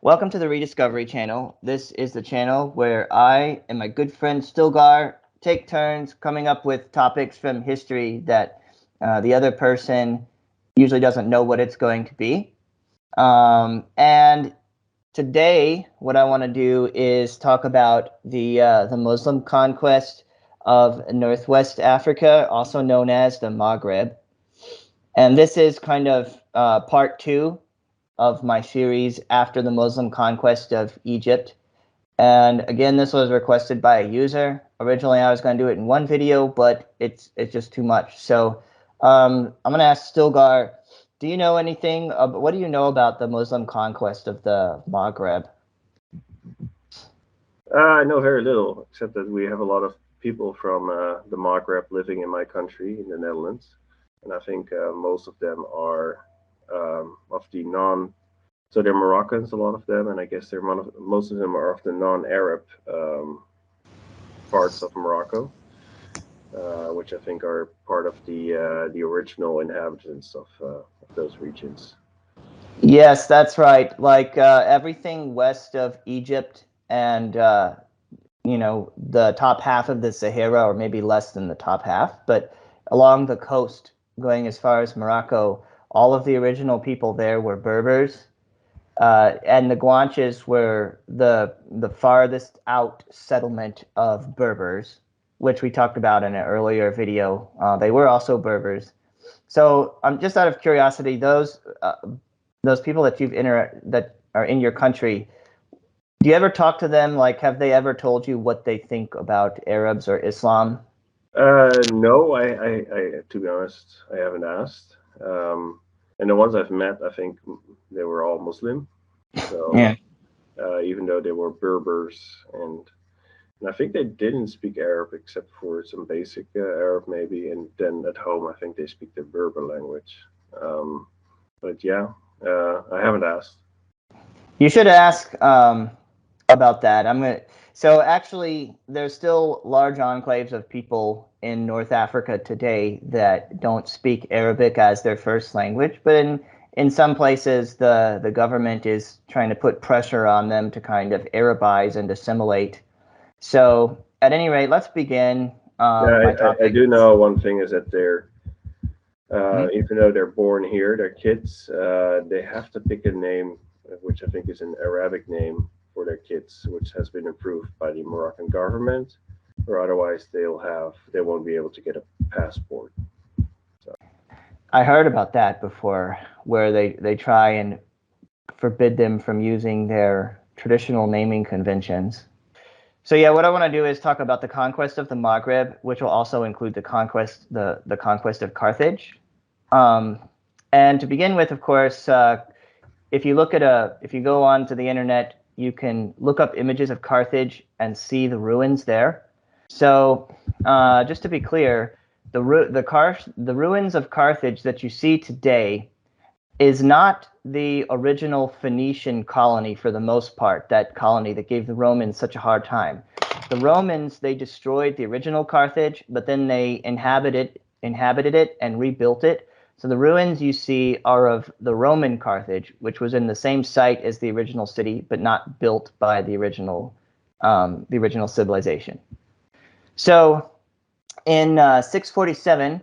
Welcome to the Rediscovery channel. This is the channel where I and my good friend Stilgar take turns coming up with topics from history that the other person usually doesn't know what it's going to be. And today, what I want to do is talk about the Muslim conquest of Northwest Africa, also known as the Maghreb. And this is kind of part two of my series after the Muslim conquest of Egypt. And again, this was requested by a user. Originally, I was going to do it in one video, but it's just too much. So I'm going to ask Stilgar, do you know anything? What do you know about the Muslim conquest of the Maghreb? I know very little, except that we have a lot of people from the Maghreb living in my country, in the Netherlands, and I think most of them are of the non. So they're Moroccans, a lot of them, and I guess most of them are of the non-Arab parts of Morocco, which I think are part of the original inhabitants of those regions. Yes, that's right. Like everything west of Egypt and the top half of the Sahara, or maybe less than the top half, but along the coast, going as far as Morocco, all of the original people there were Berbers, and the Guanches were the farthest out settlement of Berbers, which we talked about in an earlier video. They were also Berbers. So I'm just out of curiosity, those people that that are in your country, do you ever talk to them? Like, have they ever told you what they think about Arabs or Islam? No, to be honest, I haven't asked. And the ones I've met, I think they were all Muslim. So Yeah. even though they were Berbers, and I think they didn't speak Arab except for some basic Arab maybe, and then at home I think they speak the Berber language. But yeah, I haven't asked. You should ask about that. So actually, there's still large enclaves of people in North Africa today that don't speak Arabic as their first language, but in some places, the government is trying to put pressure on them to kind of Arabize and assimilate. So at any rate, let's begin my I topic. do know one thing is that they're Mhm. even though they're born here, they're kids. They have to pick a name, which I think is an Arabic name for their kids, which has been approved by the Moroccan government, or otherwise they won't be able to get a passport. So I heard about that before, where they try and forbid them from using their traditional naming conventions. So yeah, what I want to do is talk about the conquest of the Maghreb, which will also include the conquest of Carthage. Um, and to begin with, of course, if you go on to the internet, you can look up images of Carthage and see the ruins there. So just to be clear, the ruins of Carthage that you see today is not the original Phoenician colony for the most part, that colony that gave the Romans such a hard time. The Romans, they destroyed the original Carthage, but then they inhabited it and rebuilt it. So the ruins you see are of the Roman Carthage, which was in the same site as the original city, but not built by the original civilization. So in 647,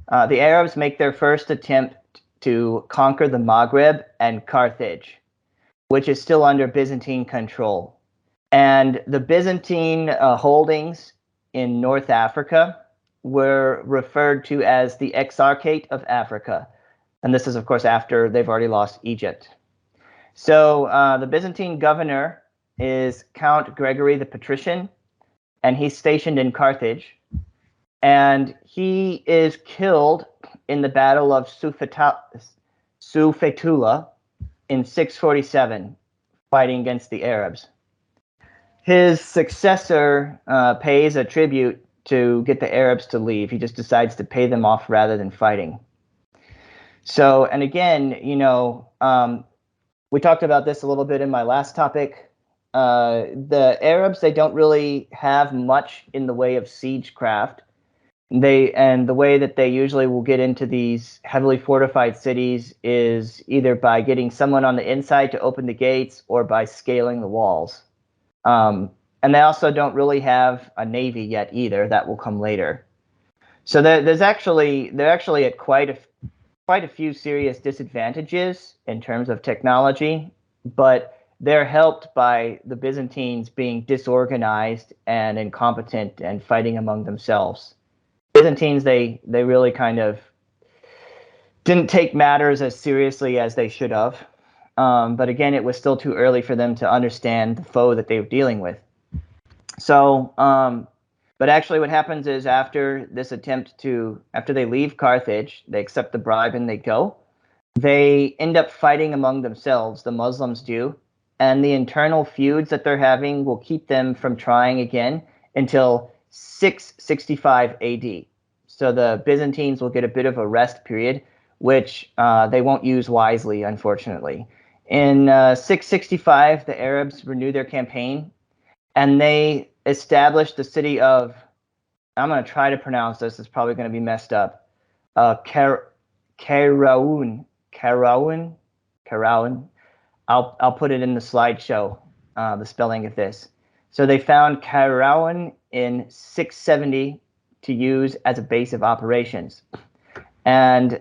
the Arabs make their first attempt to conquer the Maghreb and Carthage, which is still under Byzantine control. And the Byzantine holdings in North Africa were referred to as the Exarchate of Africa. And this is, of course, after they've already lost Egypt. So the Byzantine governor is Count Gregory the Patrician, and he's stationed in Carthage. And he is killed in the Battle of Sufetula in 647, fighting against the Arabs. His successor pays a tribute to get the Arabs to leave. He just decides to pay them off rather than fighting. So, and again, we talked about this a little bit in my last topic. The Arabs, they don't really have much in the way of siegecraft. And the way that they usually will get into these heavily fortified cities is either by getting someone on the inside to open the gates or by scaling the walls. And they also don't really have a navy yet either. That will come later. So they're actually at quite a few serious disadvantages in terms of technology, but they're helped by the Byzantines being disorganized and incompetent and fighting among themselves. Byzantines, they really kind of didn't take matters as seriously as they should have. But again, it was still too early for them to understand the foe that they were dealing with. So, but actually what happens is after they leave Carthage, they accept the bribe and they go, they end up fighting among themselves, the Muslims do, and the internal feuds that they're having will keep them from trying again until 665 AD. So the Byzantines will get a bit of a rest period, which they won't use wisely, unfortunately. In 665, the Arabs renew their campaign, and they established the city of, I'm going to try to pronounce this, it's probably going to be messed up, Karaun. I'll put it in the slideshow, the spelling of this. So they found Karaun in 670 to use as a base of operations. And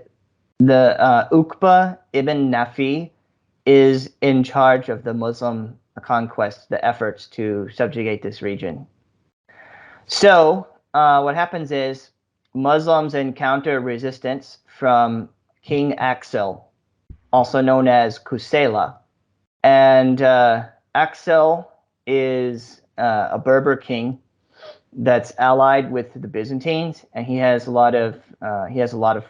the Uqba ibn Nafi is in charge of the Muslim conquest, the efforts to subjugate this region. So what happens is Muslims encounter resistance from King Aksel, also known as Kusela. And Aksel is a Berber king that's allied with the Byzantines, and he has a lot of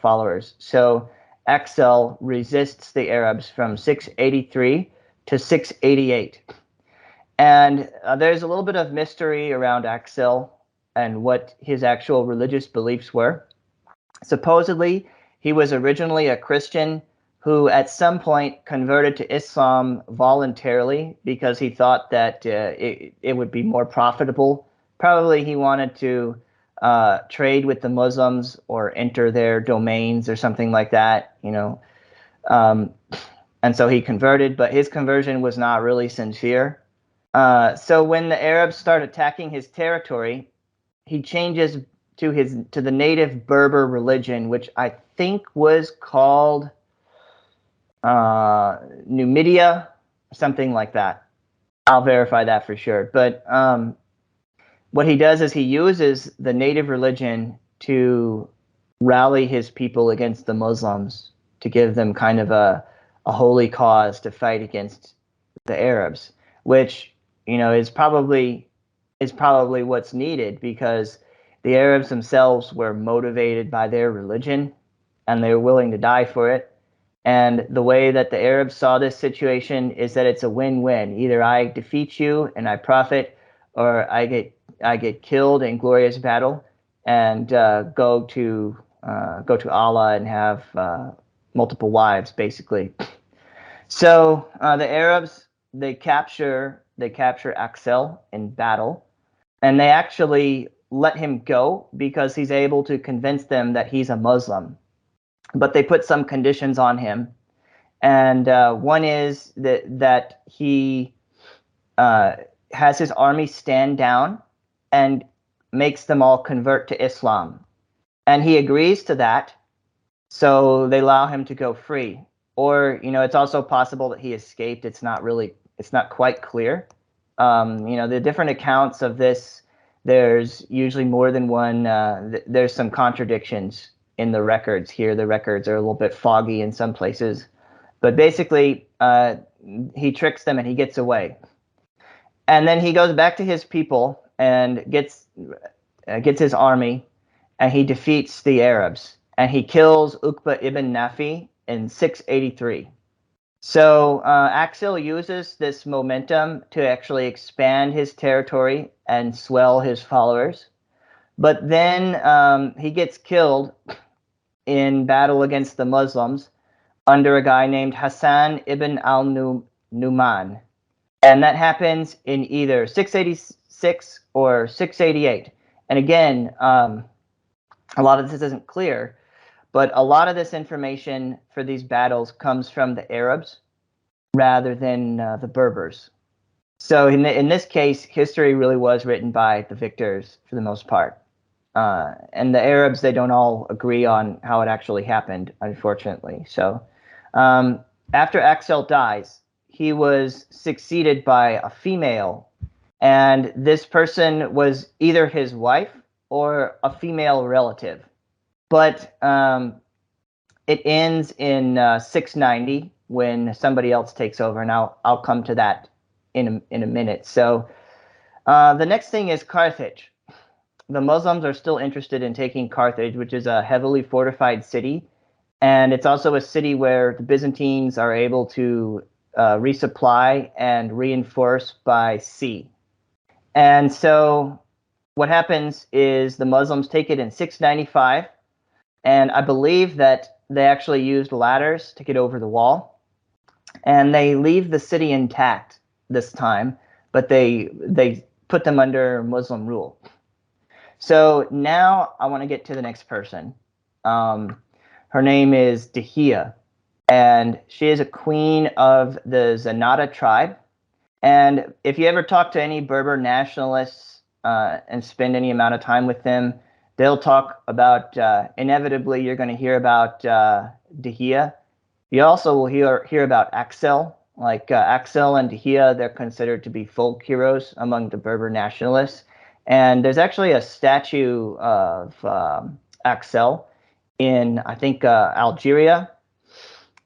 followers. So Aksel resists the Arabs from 683 to 688. And there's a little bit of mystery around Aksel and what his actual religious beliefs were. Supposedly, he was originally a Christian who at some point converted to Islam voluntarily because he thought that it would be more profitable. Probably he wanted to trade with the Muslims or enter their domains or something like that, you know. And so he converted, but his conversion was not really sincere. So when the Arabs start attacking his territory, he changes to the native Berber religion, which I think was called Numidia, something like that. I'll verify that for sure. But what he does is he uses the native religion to rally his people against the Muslims, to give them kind of a holy cause to fight against the Arabs, which, you know, is probably what's needed, because the Arabs themselves were motivated by their religion and they were willing to die for it. And the way that the Arabs saw this situation is that it's a win-win. Either I defeat you and I profit, or I get killed in glorious battle and go to Allah and have multiple wives, basically. So the Arabs, they capture Aksel in battle, and they actually let him go because he's able to convince them that he's a Muslim. But they put some conditions on him, and one is that he has his army stand down and makes them all convert to Islam. And he agrees to that, so they allow him to go free. Or, you know, it's also possible that he escaped. It's not quite clear. You know, the different accounts of this, there's usually more than one. There's some contradictions in the records here. The records are a little bit foggy in some places. But basically, he tricks them and he gets away. And then he goes back to his people and gets his army, and he defeats the Arabs. And he kills Uqba ibn Nafi in 683. So Aksel uses this momentum to actually expand his territory and swell his followers. But then he gets killed in battle against the Muslims under a guy named Hassan ibn al-Numan. And that happens in either 686 or 688. And again, a lot of this isn't clear, but a lot of this information for these battles comes from the Arabs rather than the Berbers. So in this case, history really was written by the victors for the most part. And the Arabs, they don't all agree on how it actually happened, unfortunately. So after Aksel dies, he was succeeded by a female, and this person was either his wife or a female relative. But it ends in 690 when somebody else takes over, and I'll come to that in a minute. So the next thing is Carthage. The Muslims are still interested in taking Carthage, which is a heavily fortified city, and it's also a city where the Byzantines are able to resupply and reinforce by sea. And so what happens is the Muslims take it in 695, and I believe that they actually used ladders to get over the wall, and they leave the city intact this time, but they put them under Muslim rule. So now I want to get to the next person. Her name is Dihia, and she is a queen of the Zenata tribe. And if you ever talk to any Berber nationalists and spend any amount of time with them, they'll talk about, inevitably, you're going to hear about Dihia. You also will hear about Aksel. Like Aksel and Dihia, they're considered to be folk heroes among the Berber nationalists. And there's actually a statue of Aksel in, I think, Algeria.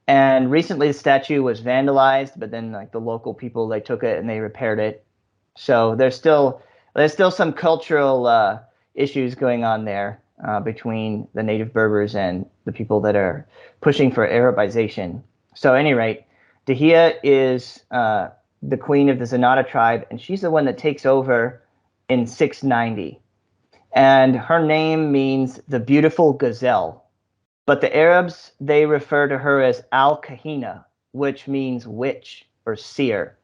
And recently the statue was vandalized, but then like the local people, they took it and they repaired it. So there's still some cultural issues going on there between the native Berbers and the people that are pushing for Arabization. So at any rate, Dihia is the queen of the Zenata tribe, and she's the one that takes over in 690. And her name means the beautiful gazelle. But the Arabs, they refer to her as Al-Kahina, which means witch or seer.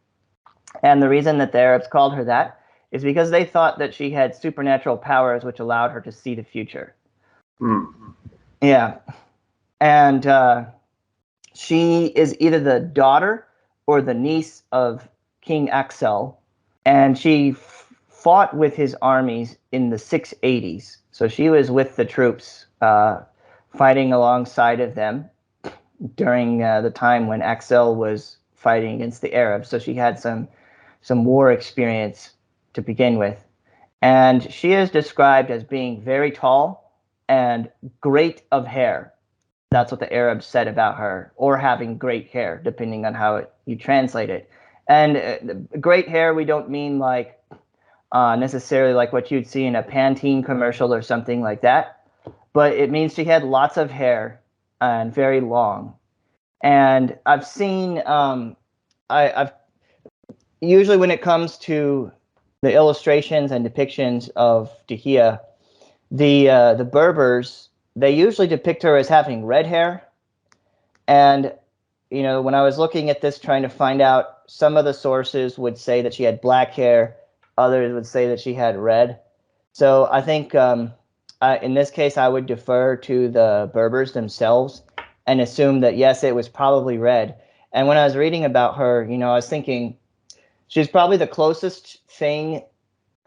And the reason that the Arabs called her that is because they thought that she had supernatural powers which allowed her to see the future. Yeah. And she is either the daughter or the niece of King Aksel, and she fought with his armies in the 680s. So she was with the troops fighting alongside of them during the time when Aksel was fighting against the Arabs. So she had some war experience to begin with. And she is described as being very tall and great of hair. That's what the Arabs said about her, or having great hair, depending on how you translate it. And great hair, we don't mean like necessarily like what you'd see in a Pantene commercial or something like that, but it means she had lots of hair and very long. And I've seen, I've usually when it comes to the illustrations and depictions of Dihia, the Berbers, they usually depict her as having red hair. And when I was looking at this, trying to find out, some of the sources would say that she had black hair, others would say that she had red. So I think in this case, I would defer to the Berbers themselves and assume that, yes, it was probably red. And when I was reading about her, I was thinking she's probably the closest thing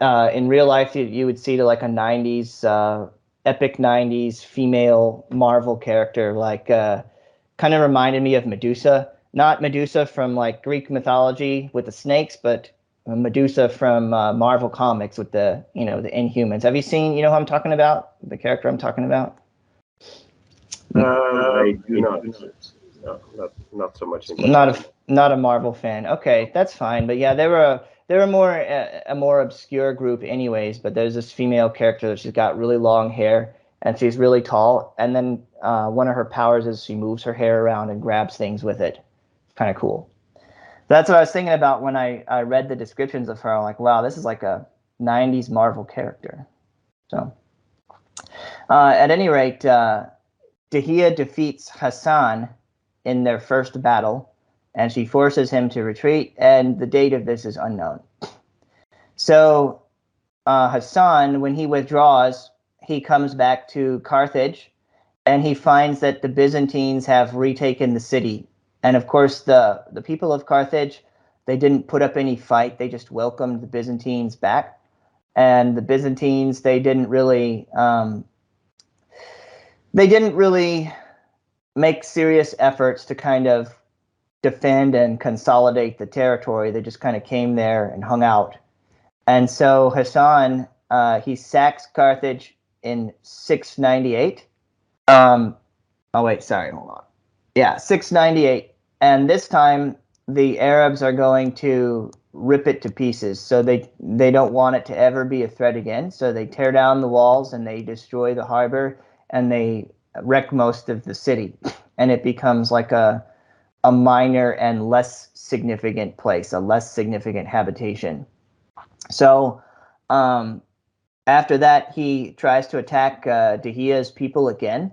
in real life you would see to like a 90s, epic 90s female Marvel character, like kind of reminded me of Medusa. Not Medusa from like Greek mythology with the snakes, but Medusa from Marvel Comics with the the Inhumans. Have you seen who I'm talking about? The character I'm talking about? I do not. No, not so much. Not a Marvel fan. Okay, that's fine. But yeah, they were more a more obscure group, anyways. But there's this female character that she's got really long hair and she's really tall. And then one of her powers is she moves her hair around and grabs things with it. Kind of cool. That's what I was thinking about when I read the descriptions of her. I'm like, wow, this is like a 90s Marvel character. So at any rate, Dihia defeats Hassan in their first battle, and she forces him to retreat, and the date of this is unknown. So Hassan, when he withdraws, he comes back to Carthage, and he finds that the Byzantines have retaken the city. And of course, the people of Carthage, they didn't put up any fight. They just welcomed the Byzantines back. And the Byzantines, they didn't really make serious efforts to kind of defend and consolidate the territory. They just kind of came there and hung out. And so Hassan, he sacks Carthage in 698. Oh wait, sorry, hold on. Yeah, 698. And this time the Arabs are going to rip it to pieces. So they don't want it to ever be a threat again. So they tear down the walls and they destroy the harbor and they wreck most of the city. And it becomes like a minor and less significant place, a less significant habitation. So after that, he tries to attack Dahiya's people again,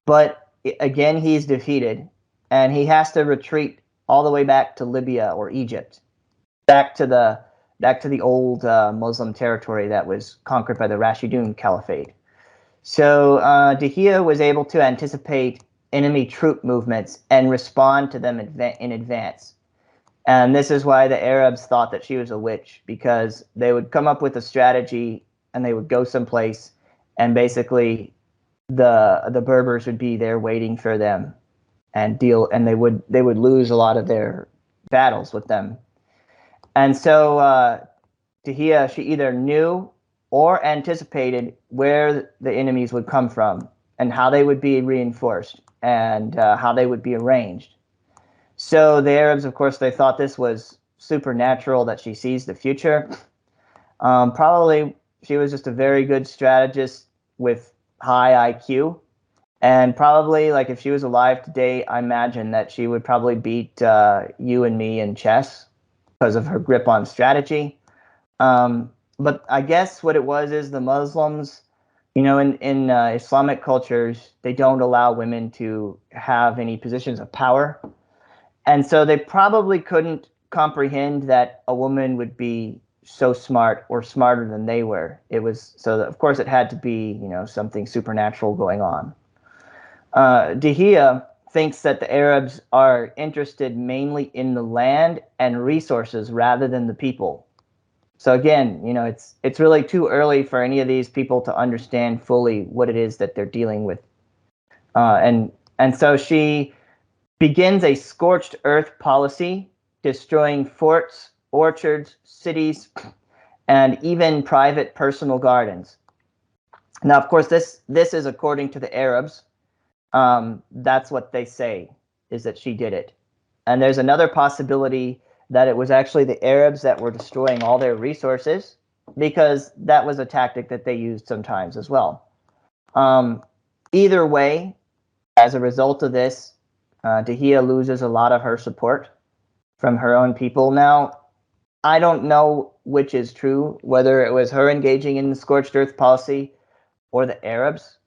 but again he's defeated, and he has to retreat all the way back to Libya or Egypt, back to the old Muslim territory that was conquered by the Rashidun Caliphate. So Dahiya was able to anticipate enemy troop movements and respond to them in advance. And this is why the Arabs thought that she was a witch, because they would come up with a strategy and they would go someplace, and basically the Berbers would be there waiting for them and they would lose a lot of their battles with them. And so Dahiya, she either knew or anticipated where the enemies would come from and how they would be reinforced and how they would be arranged. So the Arabs, of course, they thought this was supernatural, that she sees the future. Probably she was just a very good strategist with high IQ. And probably, like, if she was alive today, I imagine that she would probably beat you and me in chess because of her grip on strategy. But I guess what it was is the Muslims, in Islamic cultures, they don't allow women to have any positions of power. And so they probably couldn't comprehend that a woman would be so smart or smarter than they were. Of course, it had to be, something supernatural going on. Dahiya thinks that the Arabs are interested mainly in the land and resources rather than the people. So again, it's really too early for any of these people to understand fully what it is that they're dealing with. And so she begins a scorched earth policy, destroying forts, orchards, cities, and even private personal gardens. Now, of course, this is according to the Arabs. That's what they say, is that she did it. And there's another possibility that it was actually the Arabs that were destroying all their resources, because that was a tactic that they used sometimes as well. Either way, as a result of this, Dahiya loses a lot of her support from her own people. Now, I don't know which is true, whether it was her engaging in the scorched earth policy or the Arabs.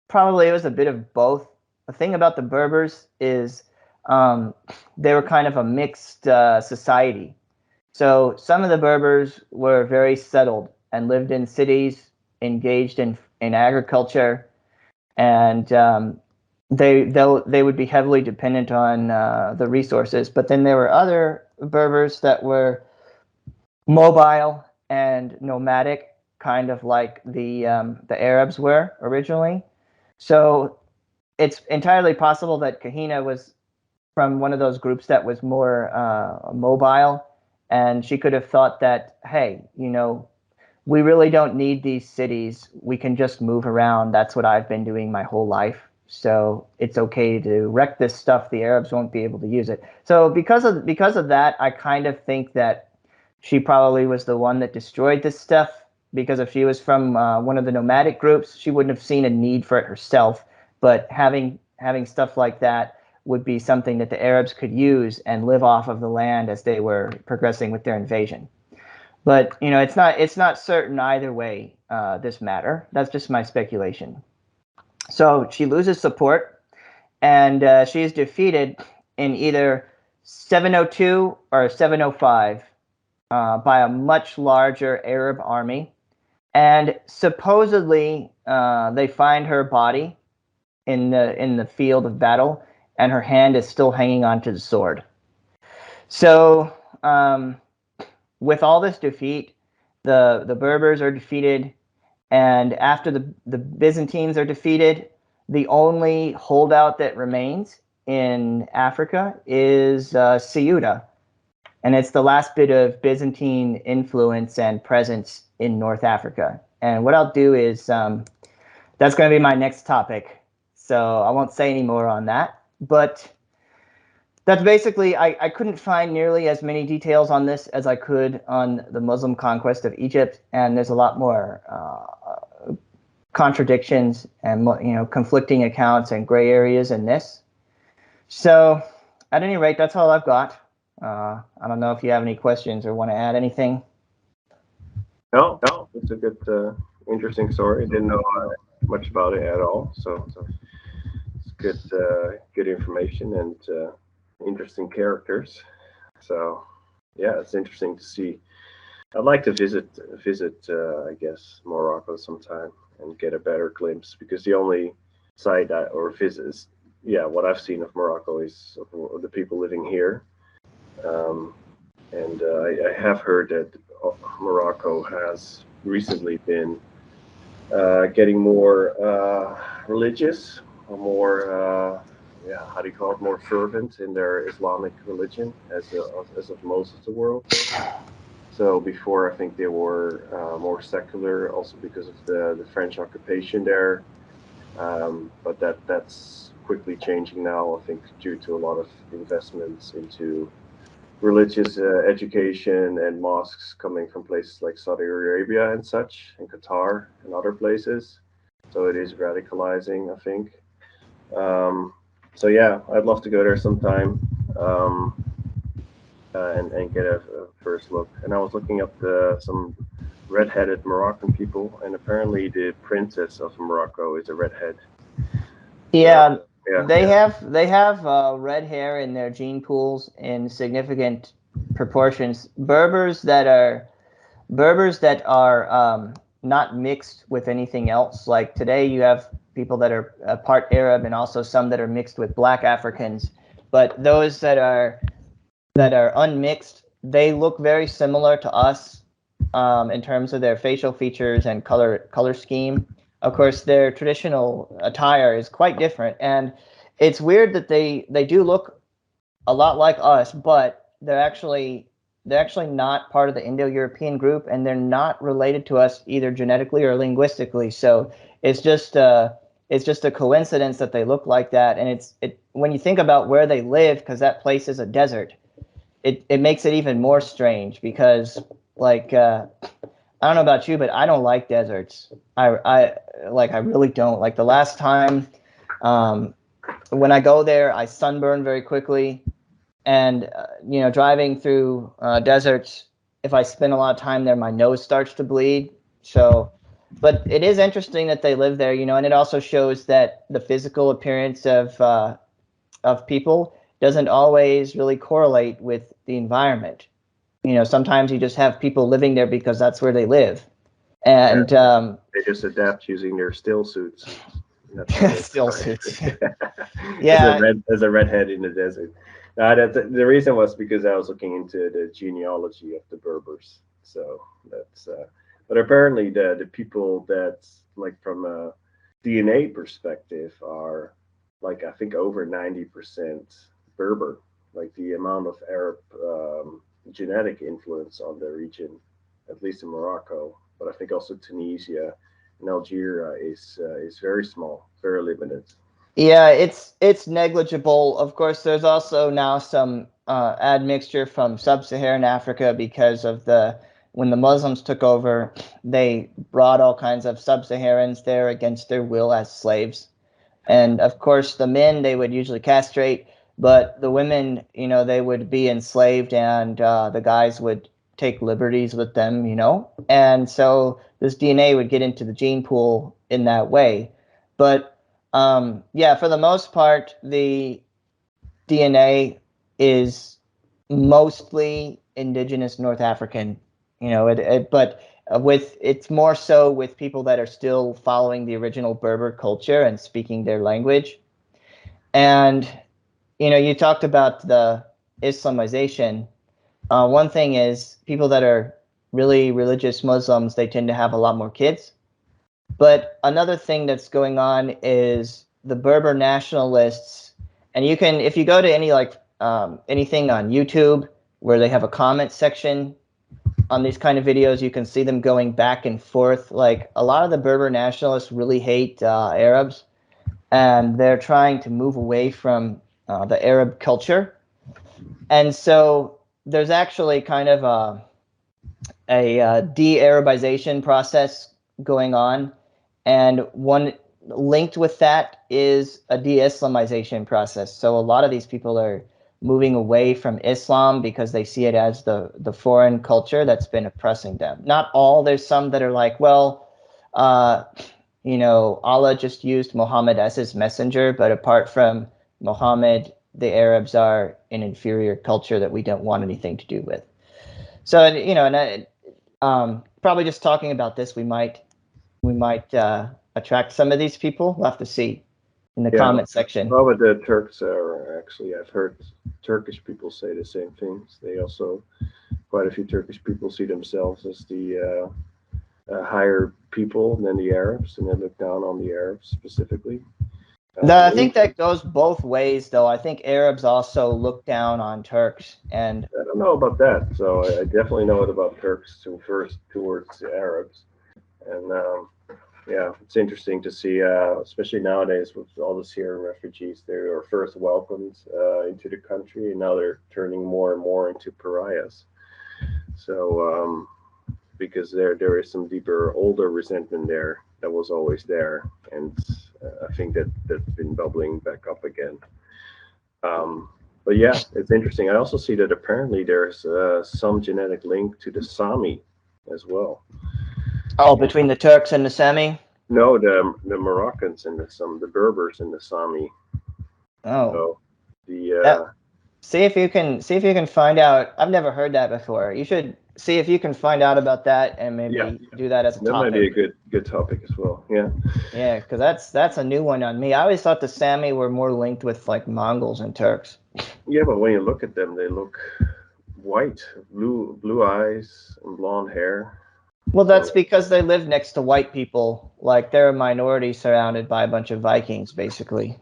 Probably it was a bit of both. The thing about the Berbers is they were kind of a mixed society. So some of the Berbers were very settled and lived in cities, engaged in agriculture, and they would be heavily dependent on the resources. But then there were other Berbers that were mobile and nomadic, kind of like the Arabs were originally. So it's entirely possible that Kahina was from one of those groups that was more mobile, and she could have thought that, hey, we really don't need these cities. We can just move around. That's what I've been doing my whole life. So it's okay to wreck this stuff. The Arabs won't be able to use it. So because of that, I kind of think that she probably was the one that destroyed this stuff, because if she was from one of the nomadic groups, she wouldn't have seen a need for it herself. But having stuff like that would be something that the Arabs could use and live off of the land as they were progressing with their invasion. But it's not certain either way, this matter. That's just my speculation. So she loses support, and she is defeated in either 702 or 705 by a much larger Arab army. And supposedly, they find her body in the field of battle, and her hand is still hanging onto the sword. So, with all this defeat, the Berbers are defeated, and after the Byzantines are defeated, the only holdout that remains in Africa is Ceuta, and it's the last bit of Byzantine influence and presence in North Africa. And what I'll do is that's going to be my next topic, so I won't say any more on that. But that's basically, I couldn't find nearly as many details on this as I could on the Muslim conquest of Egypt, and there's a lot more contradictions and conflicting accounts and gray areas in this. So, at any rate, that's all I've got. I don't know if you have any questions or want to add anything. No, it's a good, interesting story. Didn't know much about it at all, so it's good information and interesting characters. So yeah, it's interesting to see. I'd like to visit, I guess, Morocco sometime and get a better glimpse, because the only site or visits, what I've seen of Morocco is of the people living here. And I have heard that Morocco has recently been getting more religious, or more, how do you call it, more fervent in their Islamic religion as of most of the world. So before, I think they were more secular, also because of the French occupation there. But that's quickly changing now, I think, due to a lot of investments into religious education and mosques coming from places like Saudi Arabia and such, and Qatar and other places. So it is radicalizing, I think. So yeah, I'd love to go there sometime, and get a first look. And I was looking up some red-headed Moroccan people, and apparently the princess of Morocco is a redhead. Yeah, So, yeah, they have red hair in their gene pools in significant proportions. Berbers that are not mixed with anything else. Like today, you have people that are part Arab and also some that are mixed with Black Africans. But those that are unmixed, they look very similar to us in terms of their facial features and color scheme. Of course, their traditional attire is quite different, and it's weird that they do look a lot like us, but they're actually not part of the Indo-European group, and they're not related to us either genetically or linguistically. So it's just a coincidence that they look like that, and when you think about where they live, because that place is a desert, it makes it even more strange because like I don't know about you, but I don't like deserts. I really don't. Like the last time when I go there, I sunburn very quickly, and driving through deserts, if I spend a lot of time there, my nose starts to bleed. So, but it is interesting that they live there, and it also shows that the physical appearance of people doesn't always really correlate with the environment. Sometimes you just have people living there because that's where they live, and they just adapt using their still suits. still suits. Yeah, as a redhead in the desert. The reason was because I was looking into the genealogy of the Berbers. So that's, but apparently the people that's like from a DNA perspective are like, I think, over 90% Berber. Like the amount of Arab genetic influence on the region, at least in Morocco, but I think also Tunisia and Algeria is very small, very limited. Yeah, it's negligible. Of course, there's also now some admixture from sub-Saharan Africa because of when the Muslims took over, they brought all kinds of sub-Saharans there against their will as slaves. And of course, the men they would usually castrate, but the women, they would be enslaved, and the guys would take liberties with them, And so this DNA would get into the gene pool in that way. But for the most part, the DNA is mostly indigenous North African. But it's more so with people that are still following the original Berber culture and speaking their language. And you talked about the Islamization. One thing is people that are really religious Muslims, they tend to have a lot more kids. But another thing that's going on is the Berber nationalists, and you can, if you go to any anything on YouTube where they have a comment section on these kind of videos, you can see them going back and forth. Like a lot of the Berber nationalists really hate Arabs, and they're trying to move away from the Arab culture. And so there's actually kind of a de-Arabization process going on. And one linked with that is a de-Islamization process. So a lot of these people are moving away from Islam because they see it as the foreign culture that's been oppressing them. Not all. There's some that are like, well, Allah just used Muhammad as his messenger, but apart from Muhammad, the Arabs are an inferior culture that we don't want anything to do with. So, probably just talking about this, we might attract some of these people. We'll have to see in the comment section. Well, but the Turks are actually, I've heard Turkish people say the same things. They also, quite a few Turkish people see themselves as the higher people than the Arabs, and they look down on the Arabs specifically. I think that goes both ways, though. I think Arabs also look down on Turks, and I don't know about that. So I definitely know it about Turks towards the Arabs, and yeah, it's interesting to see, especially nowadays with all the Syrian refugees. They were first welcomed into the country, and now they're turning more and more into pariahs. So because there is some deeper, older resentment there that was always there, and I think that's been bubbling back up again. But yeah, it's interesting. I also see that apparently there's some genetic link to the Sami as well. Oh, between the Turks and the Sami? No, the Moroccans and the Berbers and the Sami. Oh, so see if you can find out. I've never heard that before. You should see if you can find out about that and maybe do that as a topic. That might be a good topic as well. Yeah. Yeah, because that's a new one on me. I always thought the Sami were more linked with like Mongols and Turks. Yeah, but when you look at them, they look white, blue eyes, and blonde hair. Well, that's because they live next to white people. Like they're a minority surrounded by a bunch of Vikings, basically.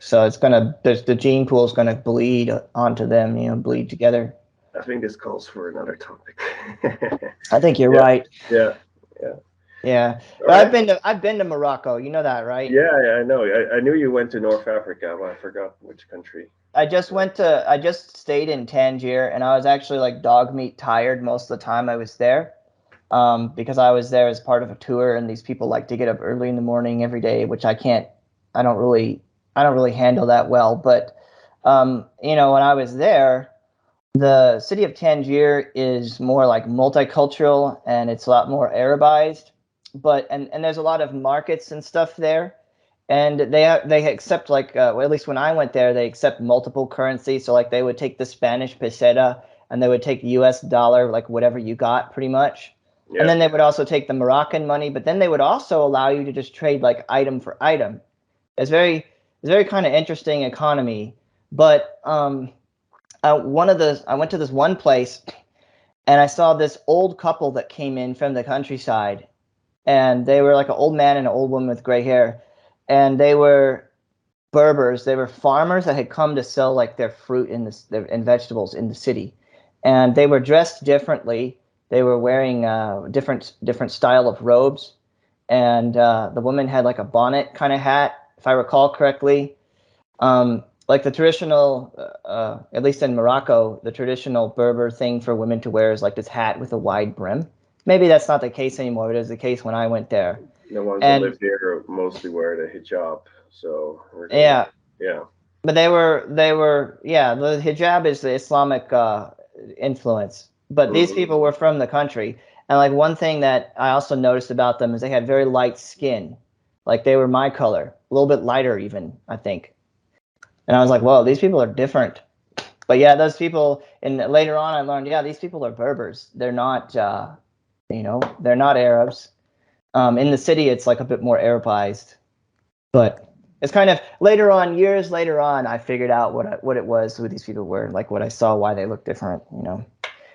So the gene pool is gonna bleed onto them, bleed together. I think this calls for another topic. I think you're right. Yeah. But right. I've been to Morocco. You know that, right? Yeah, I know. I knew you went to North Africa, but I forgot which country. I just stayed in Tangier, and I was actually like dog meat tired most of the time I was there. Because I was there as part of a tour, and these people like to get up early in the morning every day, which I don't really handle that well. But when I was there, the city of Tangier is more like multicultural, and it's a lot more Arabized. But and there's a lot of markets and stuff there, and they accept at least when I went there, they accept multiple currencies. So like they would take the Spanish peseta, and they would take the U.S. dollar, like whatever you got, pretty much. Yeah. And then they would also take the Moroccan money, but then they would also allow you to just trade like item for item. It's very kind of interesting economy. But I went to this one place, and I saw this old couple that came in from the countryside, and they were like an old man and an old woman with gray hair, and they were Berbers. They were farmers that had come to sell like their fruit and vegetables in the city, and they were dressed differently. They were wearing different style of robes, and the woman had like a bonnet kind of hat, if I recall correctly. Like the traditional, at least in Morocco, the traditional Berber thing for women to wear is like this hat with a wide brim. Maybe that's not the case anymore, but it was the case when I went there. The ones that live there mostly wear the hijab, so yeah. But the hijab is the Islamic influence. But these people were from the country. And like one thing that I also noticed about them is they had very light skin. Like they were my color, a little bit lighter even, I think. And I was like, whoa, these people are different. But yeah, those people, and later on I learned, these people are Berbers. They're not You know, they're not Arabs. In the city, it's like a bit more Arabized, but it's kind of years later on, I figured out what it was, who these people were, like what I saw, why they look different. You know,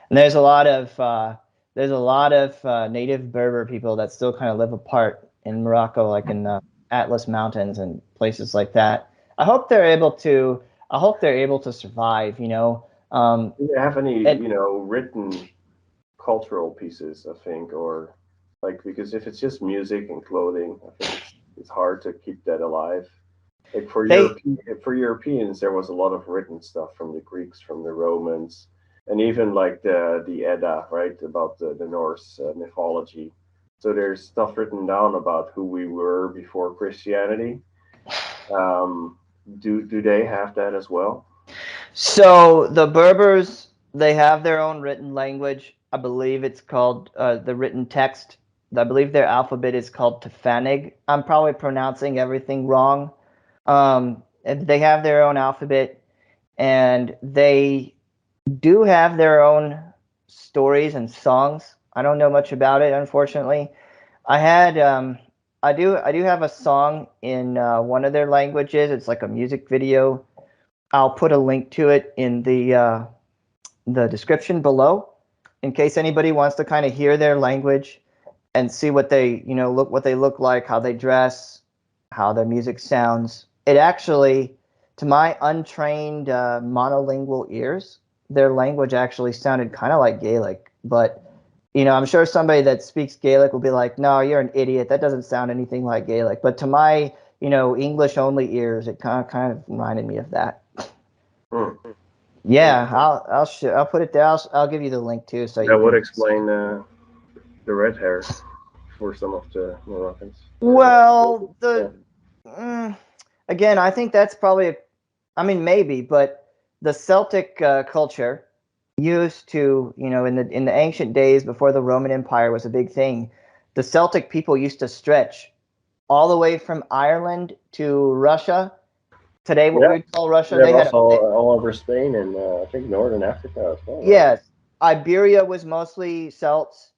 and there's a lot of native Berber people that still kind of live apart in Morocco, like in the Atlas Mountains and places like that. I hope they're able to survive. You know. Do you have any, written cultural pieces, I think, or like, because if it's just music and clothing, I think it's hard to keep that alive. Like for Europeans, there was a lot of written stuff from the Greeks, from the Romans, and even like the Edda, right, about the Norse mythology. So there's stuff written down about who we were before Christianity. Do they have that as well? So the Berbers, they have their own written language. I believe it's called the written text. I believe their alphabet is called Tafanig. I'm probably pronouncing everything wrong. They have their own alphabet, and they do have their own stories and songs. I don't know much about it, unfortunately. I do have a song in one of their languages. It's like a music video. I'll put a link to it in the description below, in case anybody wants to kind of hear their language and see what they look like, how they dress, how their music sounds. It actually, to my untrained monolingual ears, their language actually sounded kind of like Gaelic. But I'm sure somebody that speaks Gaelic will be like, "No, you're an idiot. That doesn't sound anything like Gaelic." But to my English only ears, it kind of reminded me of that. Yeah, I'll put it there. I'll give you the link too, so that would explain the red hair for some of the Moroccans. Well, again, I think that's probably, maybe, but the Celtic culture used to, in the ancient days before the Roman Empire was a big thing, the Celtic people used to stretch all the way from Ireland to Russia. Today, what we would call Russia, they had also all over Spain and I think northern Africa as well. Right? Yes, Iberia was mostly Celts.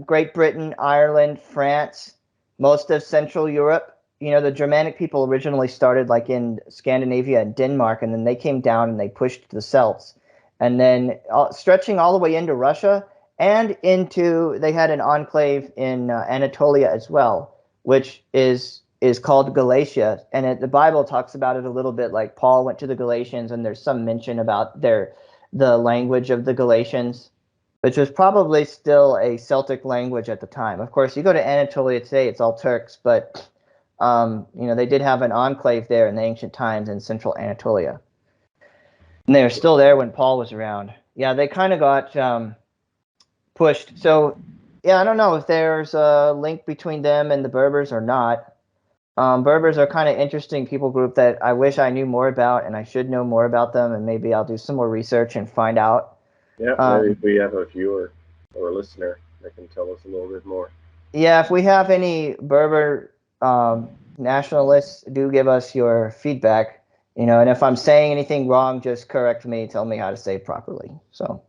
Great Britain, Ireland, France, most of Central Europe. The Germanic people originally started like in Scandinavia and Denmark, and then they came down and they pushed the Celts, and then stretching all the way into Russia and they had an enclave in Anatolia as well, which is called Galatia, and the Bible talks about it a little bit. Like Paul went to the Galatians, and there's some mention about the language of the Galatians, which was probably still a Celtic language at the time. Of course, you go to Anatolia today, it's all Turks, but they did have an enclave there in the ancient times in central Anatolia. And they were still there when Paul was around. Yeah, they kind of got pushed. So, yeah, I don't know if there's a link between them and the Berbers or not. Berbers are kind of interesting people group that I wish I knew more about, and I should know more about them, and maybe I'll do some more research and find out. Yeah, maybe if we have a viewer or a listener that can tell us a little bit more. Yeah, if we have any Berber nationalists, do give us your feedback. And if I'm saying anything wrong, just correct me, tell me how to say it properly. So,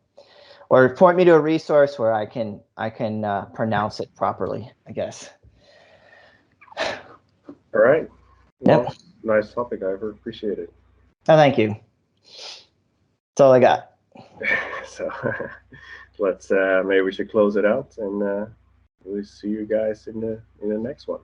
or point me to a resource where I can pronounce it properly, I guess. All right. Well, Yep. Nice topic, Ivor. Appreciate it. Oh, thank you. That's all I got. So let's maybe we should close it out, and we'll see you guys in the next one.